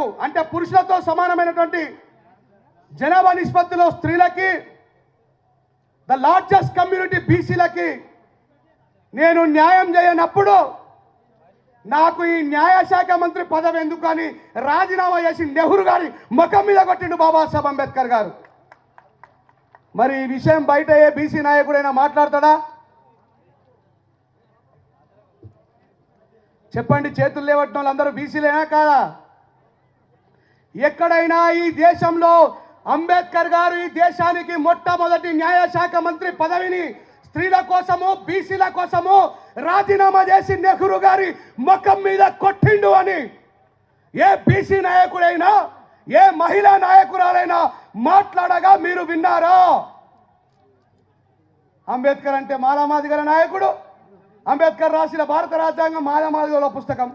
స్త్రీలకు అంటే పురుషులతో సమానమైనటువంటి జనాభా నిష్పత్తిలో స్త్రీలకి ద లార్జెస్ట్ కమ్యూనిటీ బీసీలకి నేను న్యాయం చేయనప్పుడు నాకు ఈ న్యాయశాఖ మంత్రి పదవి ఎందుకు అని రాజీనామా చేసి నెహ్రూ గారి ముఖం మీద కొట్టిండు బాబాసాహెబ్ అంబేద్కర్ గారు. మరి ఈ విషయం బయట ఏ బీసీ నాయకుడైనా మాట్లాడతాడా? చెప్పండి, చేతులు లేవట్టిన వాళ్ళందరూ బీసీలేనా కాదా? ఎక్కడైనా ఈ దేశంలో అంబేద్కర్ గారు ఈ దేశానికి మొట్టమొదటి న్యాయశాఖ మంత్రి పదవిని స్త్రీల కోసము బీసీల కోసము రాజీనామా చేసి నెహ్రూ గారి ముఖం మీద కొట్టిండు అని ఏ బీసీ నాయకుడైనా ఏ మహిళా నాయకురాలైనా మాట్లాడగా మీరు విన్నారా? అంబేద్కర్ అంటే మాలామాదిగల నాయకుడు. అంబేద్కర్ రాసిన భారత రాజ్యాంగం మాలామాదిగల పుస్తకం.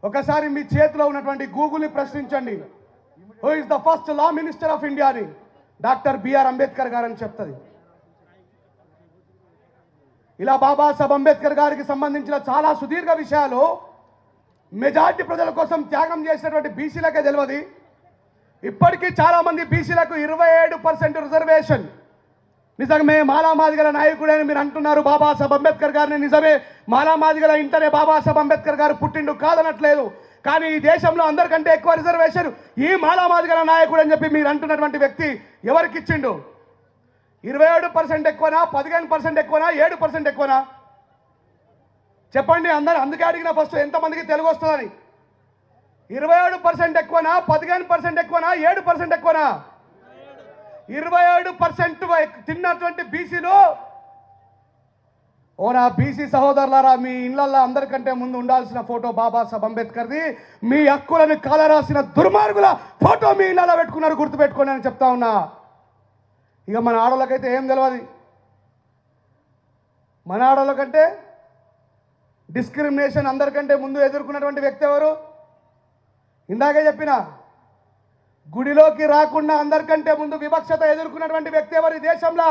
ఒకసారి మీ చేతిలో ఉన్నటువంటి గూగుల్ని ప్రశ్నించండి, who is the first law minister of India అని డాక్టర్ బిఆర్ అంబేద్కర్ గారు అని చెప్తుంది. ఇలా బాబాసాహెబ్ అంబేద్కర్ గారికి సంబంధించిన చాలా సుదీర్ఘ విషయాలు మెజార్టీ ప్రజల కోసం త్యాగం చేసినటువంటి బీసీలకే తెలియదు. ఇప్పటికీ చాలా మంది బీసీలకు 27% రిజర్వేషన్. నిజమే మాలామాదిగల నాయకుడని మీరు అంటున్నారు బాబాసాహెబ్ అంబేద్కర్ గారిని. నిజమే, మాలామాదిగల ఇంటనే బాబాసాహెబ్ అంబేద్కర్ గారు పుట్టిండు కాదనట్లేదు. కానీ ఈ దేశంలో అందరికంటే ఎక్కువ రిజర్వేషన్ ఈ మాలామాదిగల నాయకుడు అని చెప్పి మీరు అంటున్నటువంటి వ్యక్తి ఎవరికి ఇచ్చిండు? 27% ఎక్కువనా, 15% ఎక్కువనా, 7% ఎక్కువనా? చెప్పండి అందరు. అందుకే అడిగిన ఫస్ట్ ఎంతమందికి తెలుగు వస్తుందని. 27% ఎక్కువనా, 15% ఎక్కువనా, 7% ఎక్కువనా? 27% తిన్నటువంటి బీసీలు. ఓ నా బీసీ సహోదరులారా, మీ ఇళ్లల్లో అందరికంటే ముందు ఉండాల్సిన ఫోటో బాబాసాహెబ్ అంబేద్కర్ది. మీ హక్కులను కాలరాసిన దుర్మార్గుల ఫోటో మీ ఇళ్లలో పెట్టుకున్నారు, గుర్తుపెట్టుకోండి అని చెప్తా ఉన్నా. ఇక మన ఆడవాళ్ళకైతే ఏం తెలియదు. మన ఆడవాళ్ళకంటే డిస్క్రిమినేషన్ అందరికంటే ముందు ఎదుర్కొన్నటువంటి వ్యక్తి ఎవరు? ఇందాకే చెప్పిన, గుడిలోకి రాకుండా అందరికంటే ముందు వివక్షత ఎదుర్కొన్నటువంటి వ్యక్తి ఎవరు ఈ దేశంలో?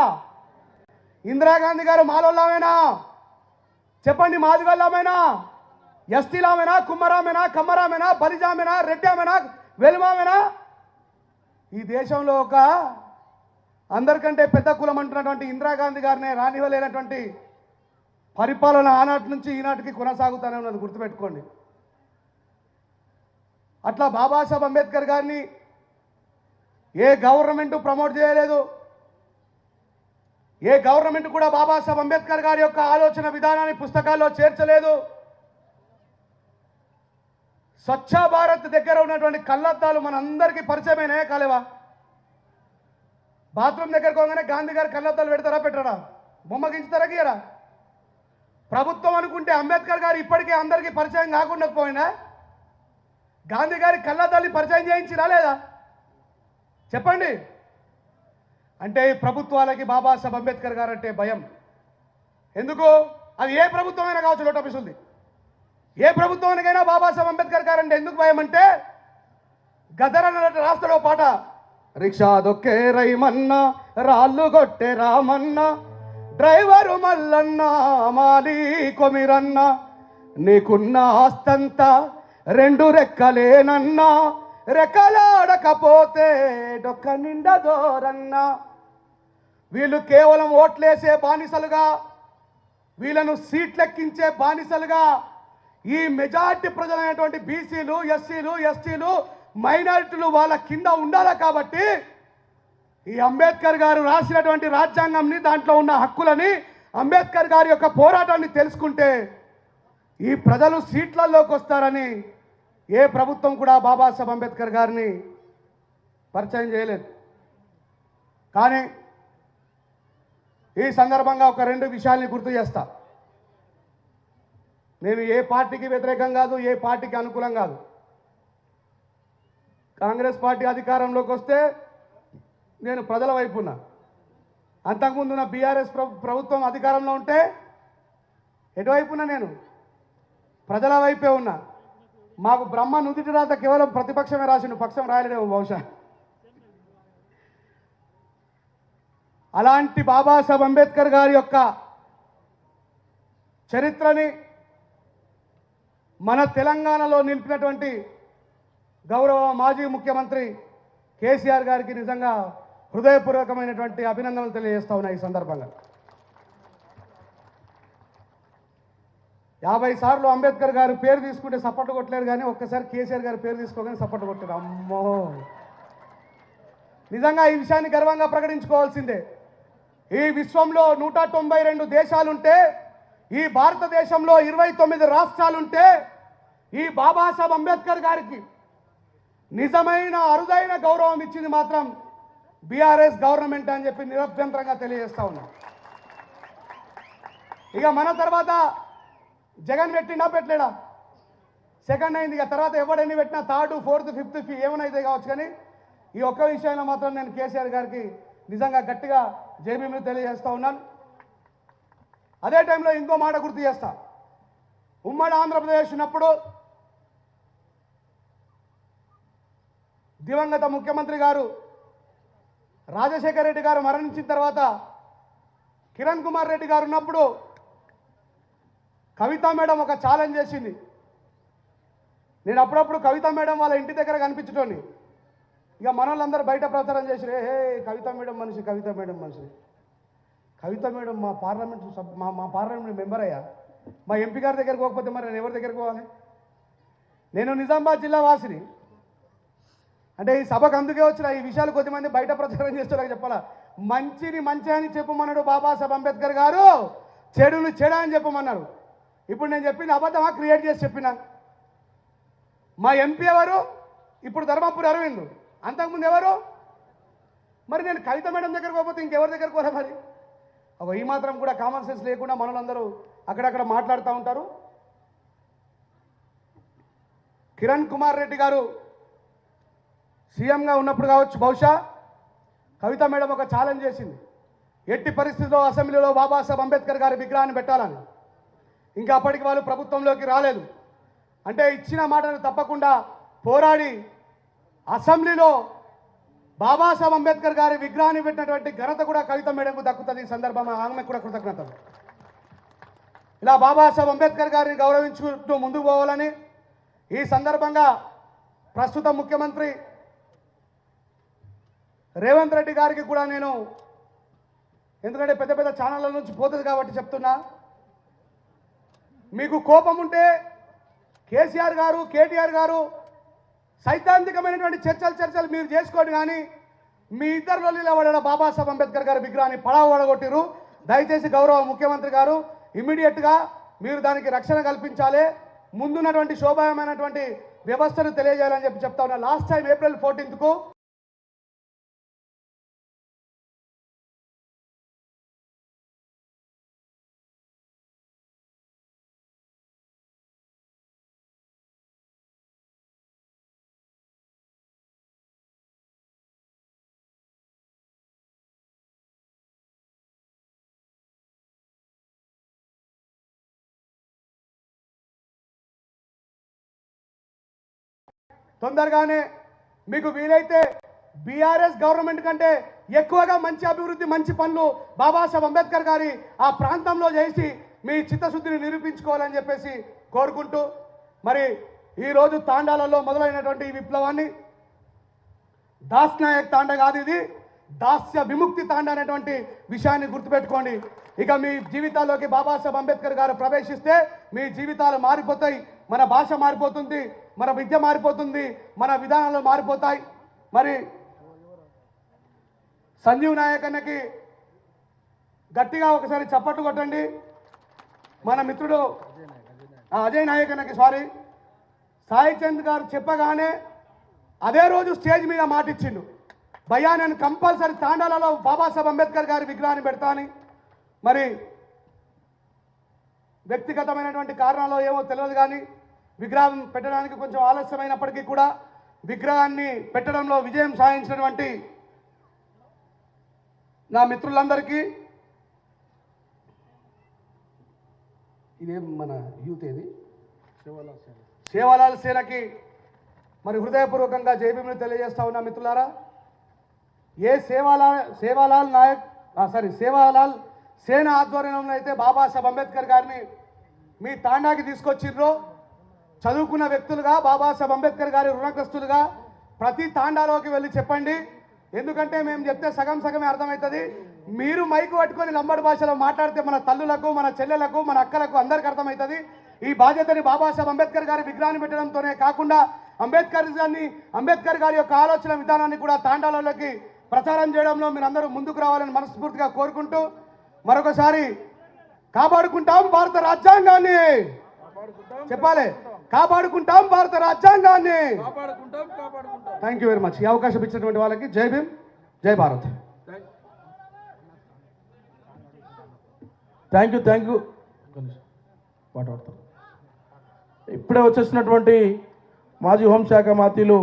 ఇందిరాగాంధీ గారు మాలోళ్ళమేనా? చెప్పండి, మాదిగోళ్ళమేనా? ఎస్టీలామేనా? కుమ్మరామేనా? కమ్మరామేనా? బలిజామేనా? రెడ్డామేనా? వెలుమామేనా? ఈ దేశంలో ఒక అందరికంటే పెద్ద కులం అంటున్నటువంటి ఇందిరాగాంధీ గారిని రానివ్వలేనటువంటి పరిపాలన ఆనాటి నుంచి ఈనాటికి కొనసాగుతూనే ఉన్నది, గుర్తుపెట్టుకోండి. అట్లా బాబాసాహెబ్ అంబేద్కర్ గారిని ఏ గవర్నమెంట్ ప్రమోట్ చేయలేదు. ఏ గవర్నమెంట్ కూడా బాబాసాహెబ్ అంబేద్కర్ గారి యొక్క ఆలోచన విధానాన్ని పుస్తకాల్లో చేర్చలేదు. స్వచ్ఛ భారత్ దగ్గర ఉన్నటువంటి కళ్ళద్దాలు మనందరికీ పరిచయమైనా కాలేవా? బాత్రూమ్ దగ్గరకు పోగానే గాంధీ గారు కళ్ళద్దాలు పెడతారా పెట్టరా? బొమ్మ గించుతారా గీయరా? ప్రభుత్వం అనుకుంటే అంబేద్కర్ గారు ఇప్పటికే అందరికీ పరిచయం కాకుండా పోయినా గాంధీ గారి కళ్ళద్దాన్ని పరిచయం చేయించిరా లేదా? చెప్పండి. అంటే ఈ ప్రభుత్వాలకి బాబాసాహెబ్ అంబేద్కర్ గారు అంటే భయం. ఎందుకు? అది ఏ ప్రభుత్వమైనా కావచ్చు, లోటపిస్తుంది. ఏ ప్రభుత్వానికైనా బాబాసాహెబ్ అంబేద్కర్ గారు అంటే ఎందుకు భయం అంటే, గదర్ అన్నట్టు రాస్తాడో పాట, రిక్షా దొక్కే రైమన్న రాళ్ళు కొట్టే రామన్న డ్రైవరు మల్లన్న మాలి కొమిరన్న నీకున్న ఆస్తంతా 2 రెక్కలేనన్నా రెక్కలాడకపోతే డొక్క నిండదోరన్నా. వీళ్ళు కేవలం ఓట్లేసే బానిసలుగా, వీళ్ళను సీట్లెక్కించే బానిసలుగా ఈ మెజార్టీ ప్రజలైనటువంటి బీసీలు, ఎస్సీలు, ఎస్టీలు, మైనారిటీలు వాళ్ళ కింద ఉండాలి. కాబట్టి ఈ అంబేద్కర్ గారు రాసినటువంటి రాజ్యాంగంని, దాంట్లో ఉన్న హక్కులని, అంబేద్కర్ గారి యొక్క పోరాటాన్ని తెలుసుకుంటే ఈ ప్రజలు సీట్లలోకి వస్తారని ఏ ప్రభుత్వం కూడా బాబాసాహెబ్ అంబేద్కర్ గారిని పరిచయం చేయలేదు. కానీ ఈ సందర్భంగా ఒక 2 విషయాల్ని గుర్తు చేస్తా. నేను ఏ పార్టీకి వ్యతిరేకం కాదు, ఏ పార్టీకి అనుకూలం కాదు. కాంగ్రెస్ పార్టీ అధికారంలోకి వస్తే నేను ప్రజల వైపు ఉన్నా. అంతకుముందు ఉన్న బీఆర్ఎస్ ప్రభుత్వం అధికారంలో ఉంటే ఎటువైపు ఉన్నా? నేను ప్రజల వైపే ఉన్నా. మాకు బ్రహ్మ నుదిటి రాత కేవలం ప్రతిపక్షమే రాసిండు, పక్షం రాయలేదేమో బహుశా. అలాంటి బాబాసాహెబ్ అంబేద్కర్ గారి యొక్క చరిత్రని మన తెలంగాణలో నిలిపినటువంటి గౌరవ మాజీ ముఖ్యమంత్రి కేసీఆర్ గారికి నిజంగా హృదయపూర్వకమైనటువంటి అభినందనలు తెలియజేస్తా ఉన్నాయి ఈ సందర్భంగా. 50 సార్లు అంబేద్కర్ గారు పేరు తీసుకుంటే సపోర్ట్ కొట్టలేరు, కానీ ఒక్కసారి కేసీఆర్ గారి పేరు తీసుకోగానే సపోర్ట్ కొట్టారు. అమ్మో, నిజంగా ఈ విషయాన్ని గర్వంగా ప్రకటించుకోవాల్సిందే. ఈ విశ్వంలో 192 దేశాలుంటే, ఈ భారతదేశంలో 29 రాష్ట్రాలుంటే, ఈ బాబాసాహెబ్ అంబేద్కర్ గారికి నిజమైన అరుదైన గౌరవం ఇచ్చింది మాత్రం బీఆర్ఎస్ గవర్నమెంట్ అని చెప్పి నిరభ్యంతరంగా తెలియజేస్తా ఉన్నాం. ఇక మన తర్వాత జగన్ పెట్టినా పెట్టలేడా, సెకండ్ అయింది. ఇక తర్వాత ఎవడెన్ని పెట్టినా థర్డ్, ఫోర్త్, ఫిఫ్త్ ఏమైనా కావచ్చు, కానీ ఈ ఒక్క విషయంలో మాత్రం నేను కేసీఆర్ గారికి నిజంగా గట్టిగా జైబీలు తెలియజేస్తూ ఉన్నాను. అదే టైంలో ఇంకో మాట గుర్తు చేస్తా. ఉమ్మడి ఆంధ్రప్రదేశ్ ఉన్నప్పుడు దివంగత ముఖ్యమంత్రి గారు రాజశేఖర రెడ్డి గారు మరణించిన తర్వాత కిరణ్ కుమార్ రెడ్డి గారు ఉన్నప్పుడు కవితా మేడం ఒక ఛాలెంజ్ చేసింది. నేను అప్పుడప్పుడు కవితా మేడం వాళ్ళ ఇంటి దగ్గర కనిపించటోని. ఇక మన వాళ్ళందరూ బయట ప్రచారం చేసి హే కవితా మేడం మనిషి, కవితా మేడం మనిషి. కవితా మేడం మా పార్లమెంట్ మెంబర్ అయ్యా, మా ఎంపీ గారి దగ్గరికి పోకపోతే మరి నేను ఎవరి దగ్గరికి పోవాలి? నేను నిజామాబాద్ జిల్లా వాసిని. అంటే ఈ సభకు అందుకే వచ్చిన ఈ విషయాలు కొద్దిమంది బయట ప్రచారం చేస్తున్నారు. చెప్పాలా, మంచిని మంచి అని చెప్పమన్నాడు బాబాసాహెబ్ అంబేద్కర్ గారు, చెడుని చెడ అని చెప్పమన్నారు. ఇప్పుడు నేను చెప్పింది అబద్ధమా క్రియేట్ చేసి చెప్పినా? మా ఎంపీ ఎవరు? ఇప్పుడు ధర్మపురి అరవింద్. అంతకుముందు ఎవరు? మరి నేను కవిత మేడం దగ్గరకు పోతే ఇంకెవరి దగ్గరకు పోరా? మరి ఈ మాత్రం కూడా కామన్ సెన్స్ లేకుండా మనలందరూ అక్కడక్కడ మాట్లాడుతూ ఉంటారు. కిరణ్ కుమార్ రెడ్డి గారు సీఎంగా ఉన్నప్పుడు కావచ్చు, బహుశా కవిత మేడం ఒక ఛాలెంజ్ చేసింది, ఎట్టి పరిస్థితుల్లో అసెంబ్లీలో బాబాసాహెబ్ అంబేద్కర్ గారి విగ్రహాన్ని పెట్టాలని. ఇంకా అప్పటికి వాళ్ళు ప్రభుత్వంలోకి రాలేదు. అంటే ఇచ్చిన మాటను తప్పకుండా పోరాడి అసెంబ్లీలో బాబాసాహెబ్ అంబేద్కర్ గారి విగ్రహాన్ని పెట్టినటువంటి ఘనత కూడా కవిత మేడంకు దక్కుతుంది. ఈ సందర్భంగా ఆమెకు కూడా కృతజ్ఞతలు. ఇలా బాబాసాహెబ్ అంబేద్కర్ గారిని గౌరవించుకుంటూ ముందుకు పోవాలని ఈ సందర్భంగా ప్రస్తుత ముఖ్యమంత్రి రేవంత్ రెడ్డి గారికి కూడా నేను, ఎందుకంటే పెద్ద పెద్ద ఛానళ్ళ నుంచి పోతుంది కాబట్టి చెప్తున్నా, మీకు కోపం ఉంటే కేసీఆర్ గారు, కేటీఆర్ గారు సైద్ధాంతికమైనటువంటి చర్చలు మీరు చేసుకోండి, కానీ మీ ఇద్దరిలో నిలబడిన బాబాసాహెబ్ అంబేద్కర్ గారి విగ్రహాన్ని పడగొట్టిరు. దయచేసి గౌరవ ముఖ్యమంత్రి గారు ఇమ్మీడియట్గా మీరు దానికి రక్షణ కల్పించాలి, ముందున్నటువంటి శోభాయమైనటువంటి వ్యవస్థను తెలియజేయాలని చెప్పి చెప్తా ఉన్నా. లాస్ట్ టైం ఏప్రిల్ 14కు తొందరగానే మీకు వీలైతే బీఆర్ఎస్ గవర్నమెంట్ కంటే ఎక్కువగా మంచి అభివృద్ధి, మంచి పనులు బాబాసాహెబ్ అంబేద్కర్ గారి ఆ ప్రాంతంలో చేసి మీ చిత్తశుద్ధిని నిరూపించుకోవాలని చెప్పేసి కోరుకుంటూ, మరి ఈరోజు తాండాలలో మొదలైనటువంటి ఈ విప్లవాన్ని దాస్ నాయక్ తాండా కాదు, ఇది దాస్య విముక్తి తాండా అనేటువంటి విషయాన్ని గుర్తుపెట్టుకోండి. ఇక మీ జీవితాల్లోకి బాబాసాహెబ్ అంబేద్కర్ గారు ప్రవేశిస్తే మీ జీవితాలు మారిపోతాయి, మన భాష మారిపోతుంది, మన విద్య మారిపోతుంది, మన విధానాలు మారిపోతాయి. మరి సంజీవ్ నాయక్ అన్నకి గట్టిగా ఒకసారి చప్పట్లు కొట్టండి. మన మిత్రుడు అజయ్ నాయక్ అన్నకి సాయి చంద్ గారు చెప్పగానే అదే రోజు స్టేజ్ మీద మాట ఇచ్చిండు, భయ్యా నేను కంపల్సరీ తాండాలలో బాబాసాహెబ్ అంబేద్కర్ గారి విగ్రహాన్ని పెడతా అని. మరి వ్యక్తిగతమైనటువంటి కారణాలు ఏమో తెలియదు, కానీ విగ్రహం పెట్టడానికి కొంచెం ఆలస్యమైనప్పటికీ కూడా విగ్రహాన్ని పెట్టడంలో విజయం సాధించినటువంటి నా మిత్రులందరికీ, ఇదేం మన యూత్ ఏది సేవాలాల్ సేనకి మరి హృదయపూర్వకంగా జైభీములు తెలియజేస్తా ఉన్నా. మిత్రులారా, ఏ సేవాలాల్ సేన ఆధ్వర్యంలో అయితే బాబాసాహెబ్ అంబేద్కర్ గారిని మీ తాండాకి తీసుకొచ్చిర్రో, చదువుకున్న వ్యక్తులుగా బాబాసాహెబ్ అంబేద్కర్ గారి రుణగ్రస్తులుగా ప్రతి తాండాలోకి వెళ్ళి చెప్పండి. ఎందుకంటే మేము చెప్తే సగం సగమే అర్థమవుతుంది. మీరు మైకు పట్టుకొని లంబాడి భాషలో మాట్లాడితే మన తల్లులకు, మన చెల్లెలకు, మన అక్కలకు అందరికీ అర్థమవుతుంది. ఈ బాధ్యతని బాబాసాహెబ్ అంబేద్కర్ గారి విగ్రహాన్ని పెట్టడంతోనే కాకుండా అంబేద్కర్ గారి యొక్క ఆలోచన విధానాన్ని కూడా తాండాలలోకి ప్రచారం చేయడంలో మీరు అందరూ ముందుకు రావాలని మనస్ఫూర్తిగా కోరుకుంటూ మరొకసారి కాపాడుకుంటాం భారత రాజ్యాంగాన్ని, చెప్పాలి, కాపాడుకుంటాం భారత రాజ్యాంగాన్ని. Thank you very much. ఈ అవకాశం ఇచ్చినటువంటి వాళ్ళకి జై భీమ్, జై భారత్. Thank you. ఇప్పుడే వచ్చేసినటువంటి మాజీ హోంశాఖ మంత్రులు